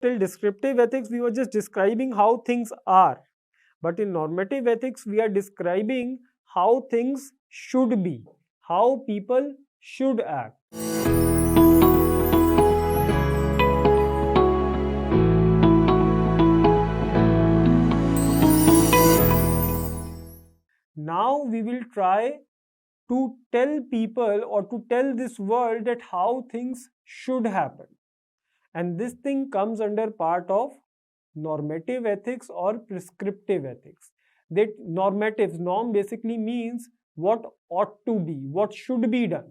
till descriptive ethics, we were just describing how things are. But in normative ethics, we are describing how things should be, how people should act. Now we will try to tell people or to tell this world that how things should happen. And this thing comes under part of normative ethics or prescriptive ethics. That norm basically means what ought to be, what should be done.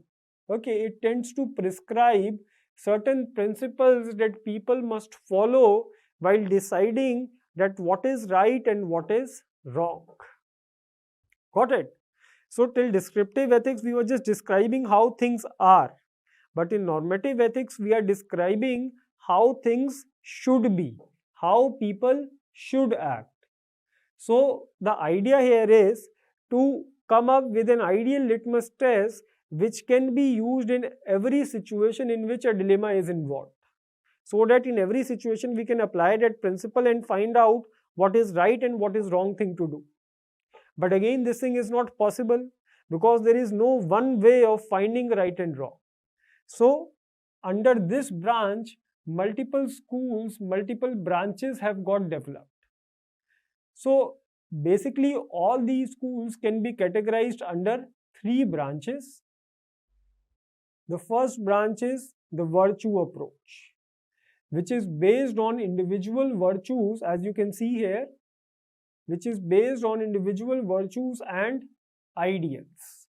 Okay, it tends to prescribe certain principles that people must follow while deciding that what is right and what is wrong. Got it? So till descriptive ethics, we were just describing how things are. But in normative ethics, we are describing how things should be, how people should act. So the idea here is to come up with an ideal litmus test which can be used in every situation in which a dilemma is involved. So that in every situation we can apply that principle and find out what is right and what is wrong thing to do. But again, this thing is not possible because there is no one way of finding right and wrong. So under this branch, multiple schools, multiple branches have got developed. So basically all these schools can be categorized under three branches. The first branch is the virtue approach, which is based on individual virtues, as you can see here, which is based on individual virtues and ideals.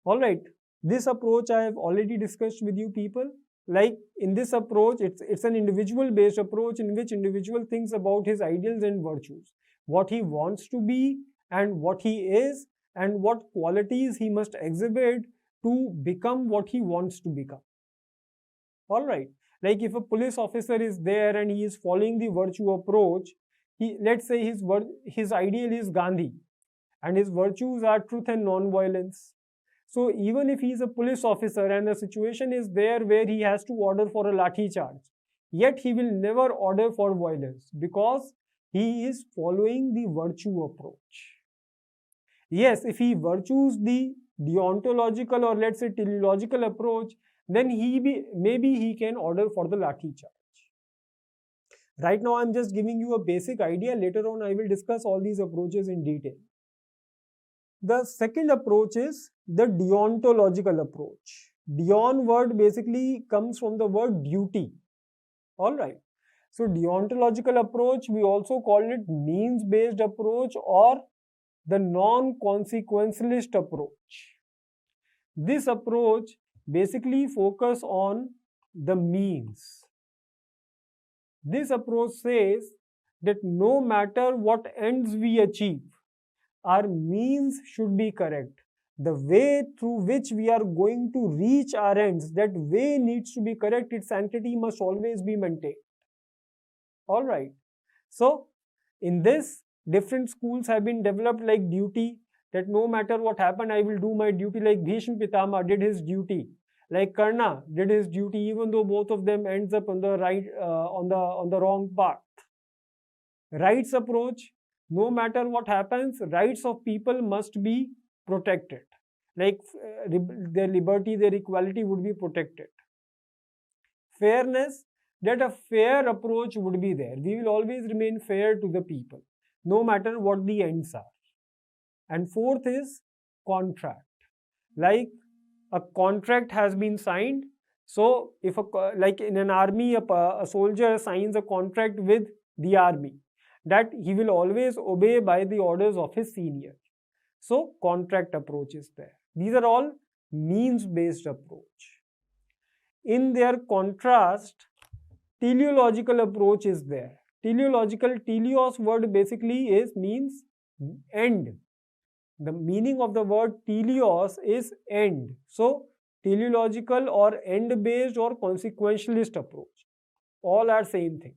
Alright, this approach I have already discussed with you people. Like in this approach, it's an individual based approach in which individual thinks about his ideals and virtues, what he wants to be and what he is and what qualities he must exhibit to become what he wants to become. Alright, like if a police officer is there and he is following the virtue approach, let's say his ideal is Gandhi and his virtues are truth and non-violence. So even if he is a police officer and the situation is there where he has to order for a lathi charge, yet he will never order for violence because he is following the virtue approach. Yes, if he virtues the deontological or let's say teleological approach, then maybe he can order for the lathi charge. Right now, I'm just giving you a basic idea. Later on, I will discuss all these approaches in detail. The second approach is the deontological approach. Deon word basically comes from the word duty. Alright. So, deontological approach, we also call it means-based approach or the non-consequentialist approach. This approach basically focuses on the means. This approach says that no matter what ends we achieve, our means should be correct. The way through which we are going to reach our ends, that way needs to be correct. Its sanctity must always be maintained. Alright. So, in this, different schools have been developed like duty, that no matter what happened, I will do my duty, like Bhishma Pitama did his duty. Like Karna did his duty, even though both of them ends up on the right, on the wrong path. Rights approach, no matter what happens, rights of people must be protected. Like their liberty, their equality would be protected. Fairness, that a fair approach would be there. We will always remain fair to the people, no matter what the ends are. And fourth is contract. Like a contract has been signed. So if like in an army, a soldier signs a contract with the army, that he will always obey by the orders of his senior. So contract approach is there. These are all means-based approach. In their contrast, teleological approach is there. Teleological, teleos word basically means end. The meaning of the word teleos is end. So, teleological or end-based or consequentialist approach. All are same things.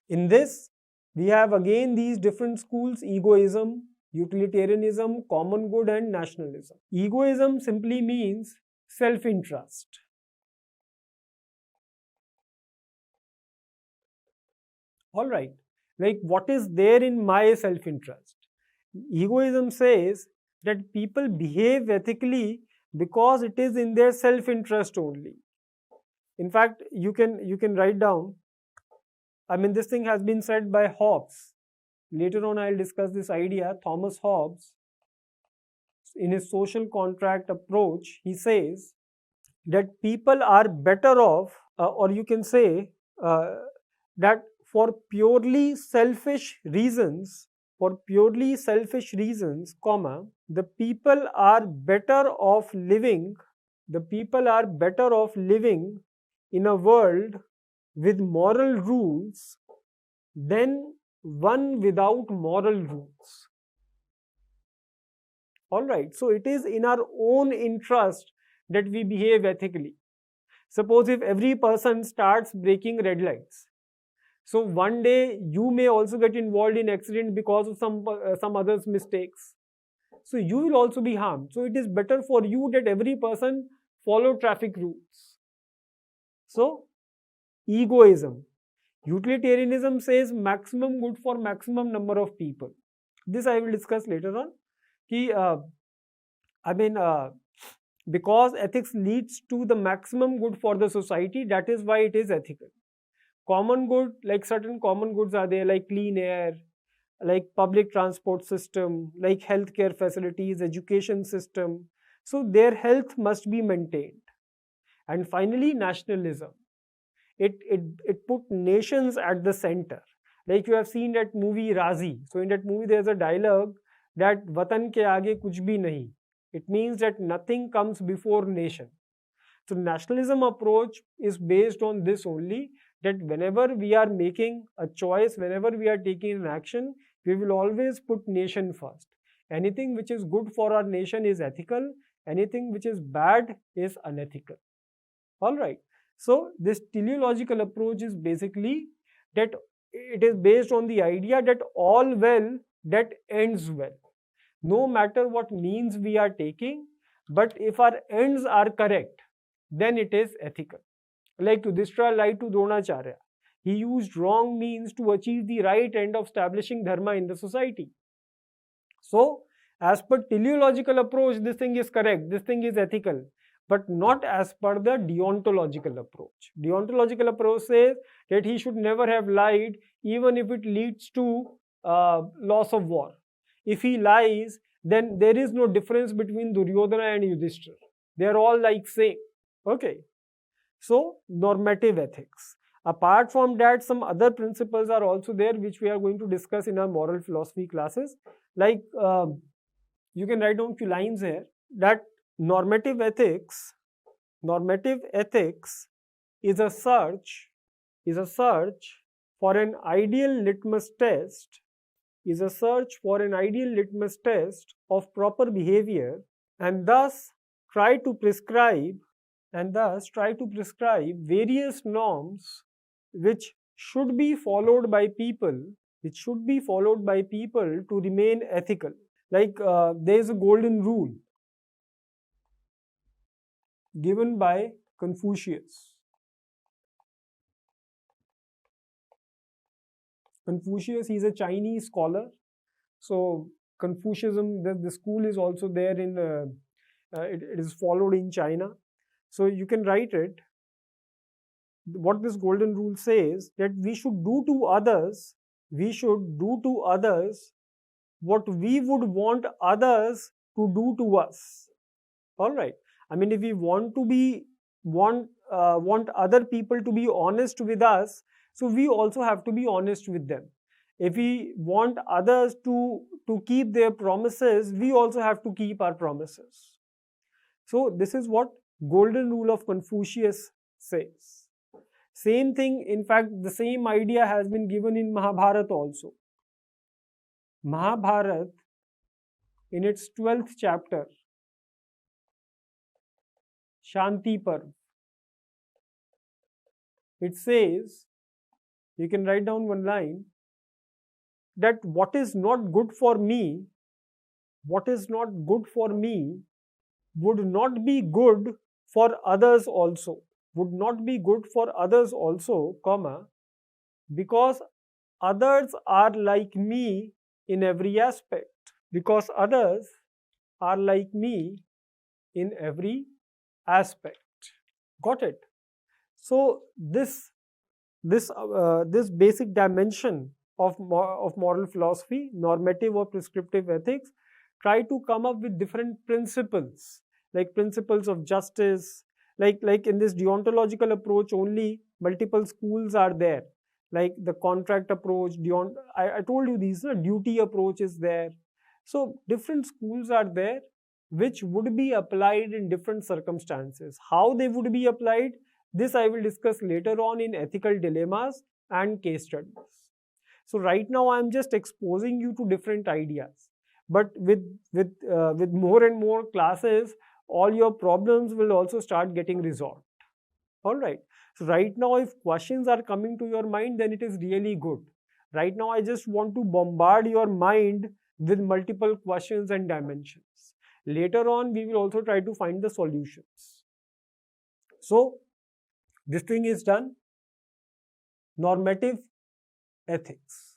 In this, we have again these different schools: egoism, utilitarianism, common good and nationalism. Egoism simply means self-interest. All right. Like, what is there in my self interest? Egoism says that people behave ethically because it is in their self interest only. In fact, you can write down, I mean, this thing has been said by Hobbes. Later on, I'll discuss this idea. Thomas Hobbes, in his social contract approach, he says that people are better off, or you can say uh, that for purely selfish reasons, comma, the people are better off living, in a world with moral rules than one without moral rules. All right, so it is in our own interest that we behave ethically. Suppose if every person starts breaking red lights, so one day you may also get involved in accident because of some others mistakes, so you will also be harmed. So it is better for you that every person follow traffic rules. So egoism. Utilitarianism says maximum good for maximum number of people. This I will discuss later on. I mean, because ethics leads to the maximum good for the society, that is why it is ethical. Common good, like certain common goods are there, like clean air, like public transport system, like healthcare facilities, education system. So their health must be maintained. And finally, nationalism. It put nations at the center. Like you have seen that movie Razi. So in that movie, there's a dialogue that Vatan ke aage kuch bhi nahi. It means that nothing comes before nation. So nationalism approach is based on this only, that whenever we are making a choice, whenever we are taking an action, we will always put nation first. Anything which is good for our nation is ethical. Anything which is bad is unethical. All right. So this teleological approach is basically that it is based on the idea that all well that ends well. No matter what means we are taking, but if our ends are correct, then it is ethical. Like Yudhishthira lied to Dronacharya. He used wrong means to achieve the right end of establishing dharma in the society. So, as per teleological approach, this thing is correct, this thing is ethical, but not as per the deontological approach. Deontological approach says that he should never have lied, even if it leads to loss of war. If he lies, then there is no difference between Duryodhana and Yudhishthira. They are all like same. Okay. So, normative ethics. Apart from that, some other principles are also there which we are going to discuss in our moral philosophy classes. Like, you can write down few lines here, that normative ethics is a search for an ideal litmus test of proper behavior, and thus try to prescribe various norms which should be followed by people to remain ethical. Like there is a golden rule given by Confucius. Confucius, he is a Chinese scholar. So Confucianism, the school is also there in it is followed in China. So you can write it. What this golden rule says, that we should do to others what we would want others to do to us. All right. I mean, if we want other people to be honest with us, so we also have to be honest with them. If we want others to keep their promises, we also have to keep our promises. So this is what golden rule of Confucius says. Same thing, in fact, the same idea has been given in Mahabharata also. Mahabharata, in its 12th chapter, Shanti Parv, it says, you can write down one line, that what is not good for me would not be good for others also, comma, because others are like me in every aspect. Because others are like me in every aspect. Got it? So this basic dimension of moral philosophy, normative or prescriptive ethics, try to come up with different principles, like principles of justice. Like in this deontological approach, only multiple schools are there. Like the contract approach, I told you these, duty approach is there. So different schools are there which would be applied in different circumstances. How they would be applied, this I will discuss later on in ethical dilemmas and case studies. So right now I am just exposing you to different ideas, but with more and more classes, all your problems will also start getting resolved. All right. So right now, if questions are coming to your mind, then it is really good. Right now, I just want to bombard your mind with multiple questions and dimensions. Later on, we will also try to find the solutions. So this thing is done. Normative ethics.